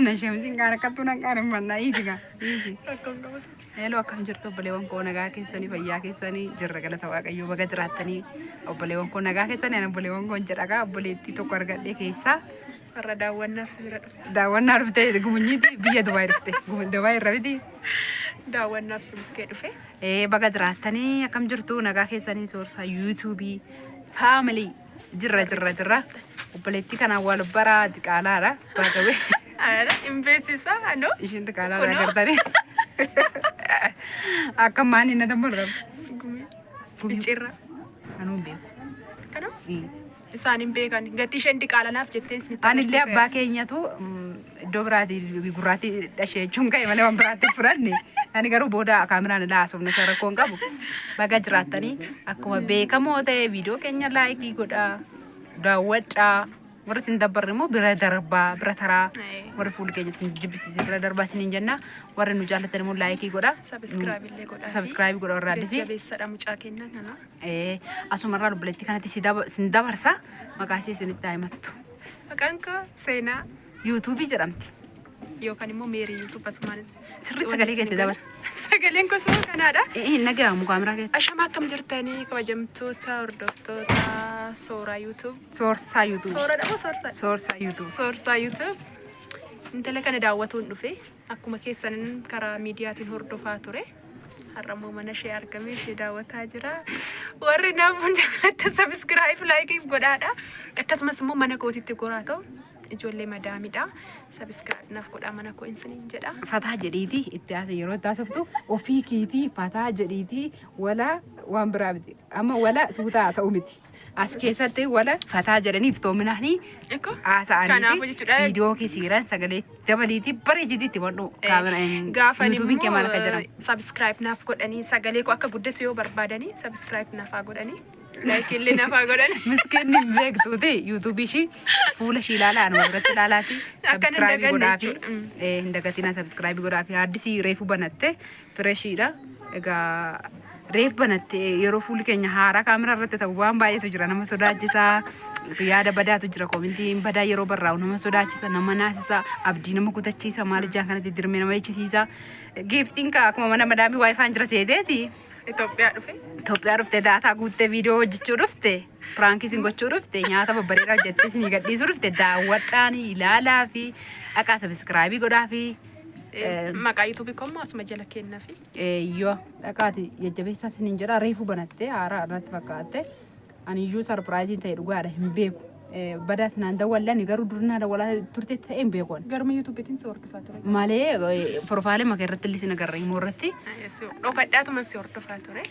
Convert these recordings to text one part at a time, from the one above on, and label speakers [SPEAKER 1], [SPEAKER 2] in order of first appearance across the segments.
[SPEAKER 1] Nashemsin kana katuna kana manna ijiga. Iji. Hello akkam jirtu obboleewwan koo nagaa keessanii fayyaa keessanii jirra galata waaqayyoo baga jiraattanii obboleewwan koo nagaa keessanii ana obboleewwan koo jedhaga obboleettii tokko argadhee keessaa
[SPEAKER 2] warra daawwannaaf sibira dhufe.
[SPEAKER 1] Daawwannaa dhuftee gumunyiiti biyya Dubaay dhufte. Dubaay irra biti.
[SPEAKER 2] Daawwannaaf sibukkee dhufe.
[SPEAKER 1] Baga jiraattanii akkam jirtu nagaa keessanii soorsaa YouTube family jirra. Obboleettii kana wal bara diqaalaadha. Baatawee.
[SPEAKER 2] Ara invesisa ano?
[SPEAKER 1] Ishiin diqaalaadha gartanii. Akka maani na dambarra.
[SPEAKER 2] Gumi. Bichirra.
[SPEAKER 1] Anu beeku.
[SPEAKER 2] Kana? Isaanin beekan gatii isheen diqaalanaaf jettee isin itti
[SPEAKER 1] Anillee abbaa keenyatu iddoo biraati gurraatti dhashee jechuun ka'e malee waan biraatti furanne. Ani garuu booda kaameraan laasofne sarakkoon qabu. Baga jiraattanii akkuma beekamoo ta'e viidiyoo keenya laayikii godhaa daawwadhaa. Warra sin dabbarre immoo bira darbaa bira taraa warra fuula keenya sin jibbisiise bira darbaa siniin jenna warra nu jaallatan immoo laayikii godhaa.
[SPEAKER 2] Subscribe illee godhaa.
[SPEAKER 1] Subscribe godhaa warra addisii.
[SPEAKER 2] Jabeessadha mucaa kennan kana.
[SPEAKER 1] Asumarraa obboleettii kanatti sin dabarsa maqaa ishee isinitti haa himattu.
[SPEAKER 2] Maqaan koo Seenaa
[SPEAKER 1] YouTube jedhamti.
[SPEAKER 2] yookaan immoo meerii YouTube asumaan
[SPEAKER 1] sirriitti sagalee keetti dabar.
[SPEAKER 2] Sagaleen kosuma kanaadha.
[SPEAKER 1] Nagamu kaameraa keetti.
[SPEAKER 2] Ashama akkam jirtanii kabajamtoota hordoftoota Soora YouTube.
[SPEAKER 1] Soorsaa YouTube.
[SPEAKER 2] Sooradha moo Soorsaa?
[SPEAKER 1] Soorsaa YouTube.
[SPEAKER 2] Soorsaa YouTube. Intala kana daawwatuun dhufe akkuma keessan karaa miidiyaatiin hordofaa ture. Har'ammoo mana ishee argamee ishee daawwataa jira. Warri naaf hundatti subscribe like godhaadha. Akkasumas immoo mana kootitti goraa ta'u. Ijoollee madaamidha. Subscribe naaf godhaa mana koo insaniin jedha.
[SPEAKER 1] Fataa jedhiiti itti haasa yeroo itti haasoftu ofii kiitii fataa jedhiiti wala waan biraa miti. Amma wala suutaa haasa'u miti. As keessatti wala fataa jedhaniif toominaanii haasa'aniiti viidiyoo kisiiran sagalee dabaliiti bareechitiitti wadhu kaameraan yuutuubiin kee maal akka jedhamu.
[SPEAKER 2] Subscribe naaf godhanii sagalee koo akka guddatu yoo barbaadanii subscribe naaf haa godhanii. Like illee naaf haa godhanii.
[SPEAKER 1] Miskiinni beektuuti yuutuubii ishii fuula ishii ilaalaa anuma biratti ilaalaati. Subscribe godhaafi hin dagatina subscribe godhaafi haaddisii reefu banatte fireeshiidha. Egaa reef banatte yeroo fuulli keenya haaraa kaameraa irratti ta'u waan baay'eetu jira nama sodaachisaa yaada badaatu jira komintiin badaa yeroo barraa'u nama sodaachisa nama naasisa abdii nama kutachiisa maal ijaan kanatti dirmee nama ejjisiisa giiftiin ka akkuma mana madaamii waayifaan jira seeteeti. Itoophiyaa dhufte daataa guuttee viidiyoo hojjechuu dhufte piraankii sin gochuu dhufte nyaata babbareedaa hojjettee sin gadhiisuu dhufte daawwadhaan ilaalaa fi dhaqaa sabiskiraabii godhaa fi
[SPEAKER 2] maqaa YouTube kommo asuma jala kenna fi
[SPEAKER 1] yoo dhaqaati jajjabeessaa sinin jedha reefu banatte haaraa irratti fakkaatte ani iyyuu sarpiraayiziin ta'e dhugaadha hin beeku badaa sinaan dawwalani garuu durnaa dawwalaa turte ta'e hin beekon
[SPEAKER 2] garuma YouTubeetiin si hordofaa ture
[SPEAKER 1] malee forfaalee maka irratti illee sin agarra immoo irratti
[SPEAKER 2] dhokadhaatuma si hordofaa ture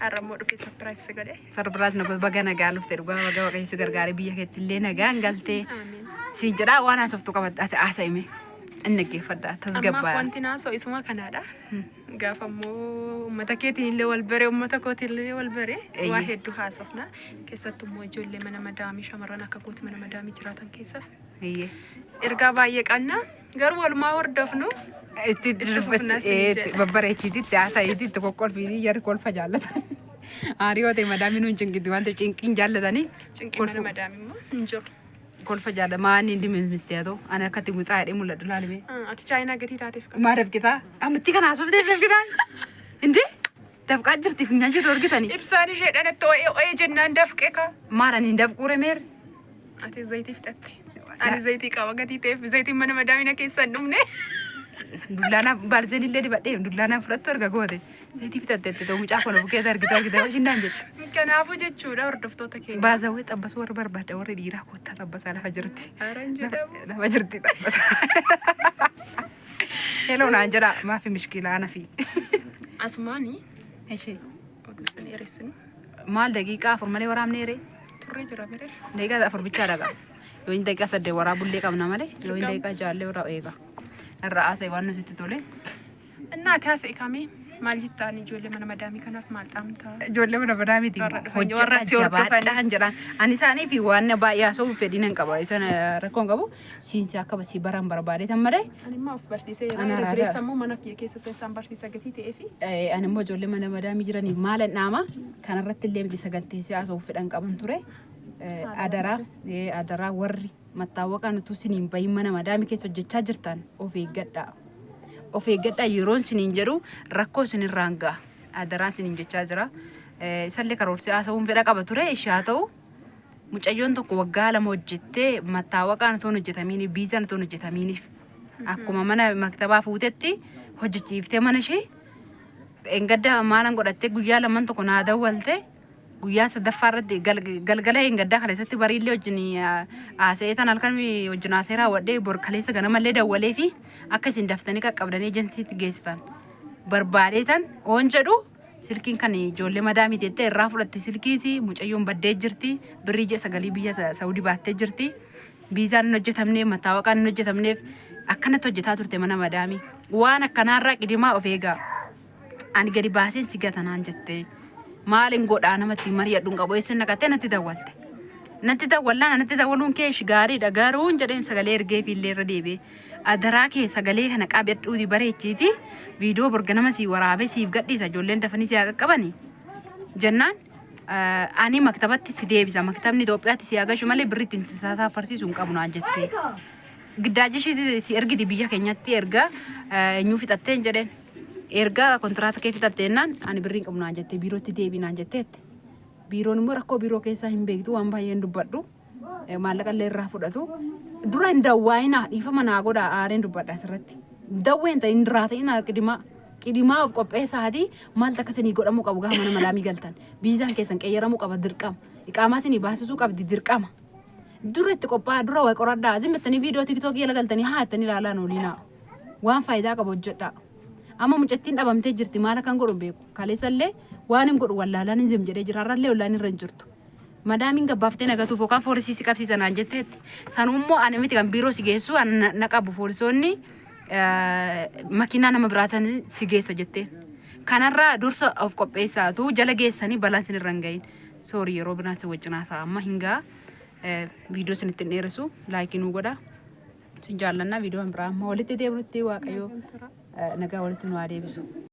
[SPEAKER 2] har'ammoo dhufee sarpiraayiz si godhe
[SPEAKER 1] sarpiraayiz na baga nagaa lufte dhugaa baga waaqayyo si gargaare biyya keetti illee nagaan galtee si jedha waan haasoftu qabadhaate haasa'ime Naggeeffadha tasgabbaa.
[SPEAKER 2] Amma wanti naasoo isuma kanaadha. Gaafa immoo uummata keetiin illee wal bare uummata kootiin illee wal bare waa hedduu haasofna. Keessattuu immoo ijoollee mana madaamii shamarran akka kooti mana madaamii jiraatan keessaaf. Ergaa baay'ee qabna garuu walumaa hordofnu.
[SPEAKER 1] Itti babbareechitiitti haasa'iitiitti kokkolfiitii jarri kolfa jaallatan. Aarii ta'e madaamii nuun cinqitti wanta cinqiin jaallatanii.
[SPEAKER 2] Cinqii mana madaamii immoo hin jiru.
[SPEAKER 1] Kolfa jaada maani indi misteeto ana akkatti guutaa jedhee mul'atu laalime.
[SPEAKER 2] Ati chaayinaa gatii taateef
[SPEAKER 1] qaba. Maal dafqitaa? Ammatti kana haasofteef dafqitaa? Indi? Dafqaa jirtiif nyaanchitu argitanii?
[SPEAKER 2] Ibsaan isheedhaan itti oo'ee jennaan dafqee ka.
[SPEAKER 1] Maal ani dafquure meer?
[SPEAKER 2] Ati zayitii fixatte. Ani zayitii qaba gatii ta'eef zayitiin mana madaamina keessa hin dhumne.
[SPEAKER 1] Dullaana baarzeen illee dibadhee dullaana fudhattu arga goote. Zayitii fixatteetti ta'u mucaa kola bukeessa argitee shindaan jette.
[SPEAKER 2] Kanaafuu jechuudha hordoftoota keenya.
[SPEAKER 1] Baazawwee xabbasuu warra barbaada warri dhiiraa koottaa xabbasaa lafa jirti.
[SPEAKER 2] Araan jedhamu.
[SPEAKER 1] Lafa jirti xabbasaa. Hello naan jedha maafi mishkiilaa nafi.
[SPEAKER 2] Asumaanii.
[SPEAKER 1] Ishee.
[SPEAKER 2] Oduu sin eeresinu.
[SPEAKER 1] Maal daqiiqaa afur malee waraabne eree?
[SPEAKER 2] Turree jira bereer.
[SPEAKER 1] Daqiiqaa afur bichaa dhagaa. Yoo inni daqiiqaa saddeet waraabullee qabna malee yoo inni daqiiqaa jaallee warra eega. Irra haasa'e waan nuti tole.
[SPEAKER 2] Innaati haasa'e kamee maal jettaan ijoollee mana madaamii kanaaf maal dhaamtaa?
[SPEAKER 1] Ijoollee mana madaamiiti hojjeta jabaadhaan jedhaan. Ani isaanii fi waan baay'ee haasa'uuf fedhiin hin qaba. Isaan rakkoon qabu siinsi akka basii baran barbaadeetan malee.
[SPEAKER 2] Ani immoo of barsiisee yeroo dureessa immoo mana kiyya keessatti isaan barsiisa gatii ta'eefi.
[SPEAKER 1] Ani immoo ijoollee mana madaamii jiraniif maal dhaama kanarratti illee miti saganteessee haasa'uuf fedhan qaban ture. adaraa warri mattaawaqaan utuu siniin bahin mana madaami keessa hojjechaa jirtan of eeggadhaa. Of eeggadhaa yeroon siniin jedhu rakkoo sinirraan ga'a. Adaraan siniin jechaa jira. Isallee karoorsee haasa'uun fedha qaba ture ishaa ta'u mucayyoon tokko waggaa 2 hojjettee mattaawaqaan osoo hojjetamiiniif biizaan osoo hojjetamiiniif akkuma mana maktabaa fuutetti hojjechiiftee mana ishee engadda maalan godhattee guyyaa 2 tokko naa dawwalte guyyaa 3ffaa irratti galgala engaddaa kaleessatti bariillee wajjin haasa'eetan halkan wajjin haasa'ee raawwadhee bor kaleessa ganamallee dawwalee fi akka isin daftanii qaqqabdanii ejensiitti geessitan barbaadeetan oon jedhu silkiin kan ijoollee madaamii jettee irraa fudhatte silkiisi mucayyoon baddee jirti birrii 9 biyya Saawudii baattee jirti biizaan hin hojjetamneef mattaawaqaan hin hojjetamneef akkanatti hojjetaa turte mana madaamii waan akkanaarraa qidimaa of eegaa ani gadi baaseen si gatanaan jettee maalin godhaa namatti mari'adhuun qabu eessin naqattee natti dawwalte natti dawwaluun kee gaariidha garuun jedheen sagalee ergee fi illee irra deebi'ee adaraa kee sagalee kana qabadhuuti bareechiiti viidiyoo borganama sii waraabee siif gadhiisa ijoolleen dafanii si qaqqabani jennaan ani maktabatti si deebisa maktabni Itoophiyaatti si agashu malee birritti intisaasa farsiisuu hin qabu naan jettee giddaaji si ergiti biyya keenyatti erga eenyuu fixatteen jedheen erga kontraata kee fixatteennaan ani birrii hin qabu naan jettee biirootti deebii naan jetteetti biiroon immoo rakkoo biiroo keessaa hin beektu waan baay'een dubbadhu maallaqa illee irraa fudhatu dura hin dawwaayina dhiifama naa godha aareen dubbadha asirratti dawween ta'in irraa ta'in qidimaa of qopheessaati maaltu akka isinii godhamuu qabu gaafa mana madaamii galtan biizaan keessan qeeyyaramuu qaba dirqama iqaamaa isinii baasisuu qabdi dirqama dura itti qophaa'aa dura way qoradhaa zimmettanii viidiyoo tiktookii jala galtanii haa ittanii ilaalaan ooliinaa waan faayidaa qabu hojjedhaa amma mucattiin dhabamtee jirti maal akkan godhu beeku kaleessallee waan hin godhu wallaalaan hin zim jedhee jira har'allee ollaan irra hin jirtu madaamin gabbaaftee nagatuuf yookaan foolisii si qabsiisan aan jetteetti sanuummoo ani miti kan biiroo si geessu na qabu foolisoonni makiinaa nama biraatan si geessa jetteen kanarraa dursa of qopheessaatu jala geessanii balaan sin irra hin gahin soorii yeroo biraan si wajjinaasaa amma hingaa viidiyoo sin ittiin dheeressu laayikii nuu godha sin jaallannaa viidiyoo biraa amma walitti deebinutti waaqayyoo nagaa walitti nu haa deebisu.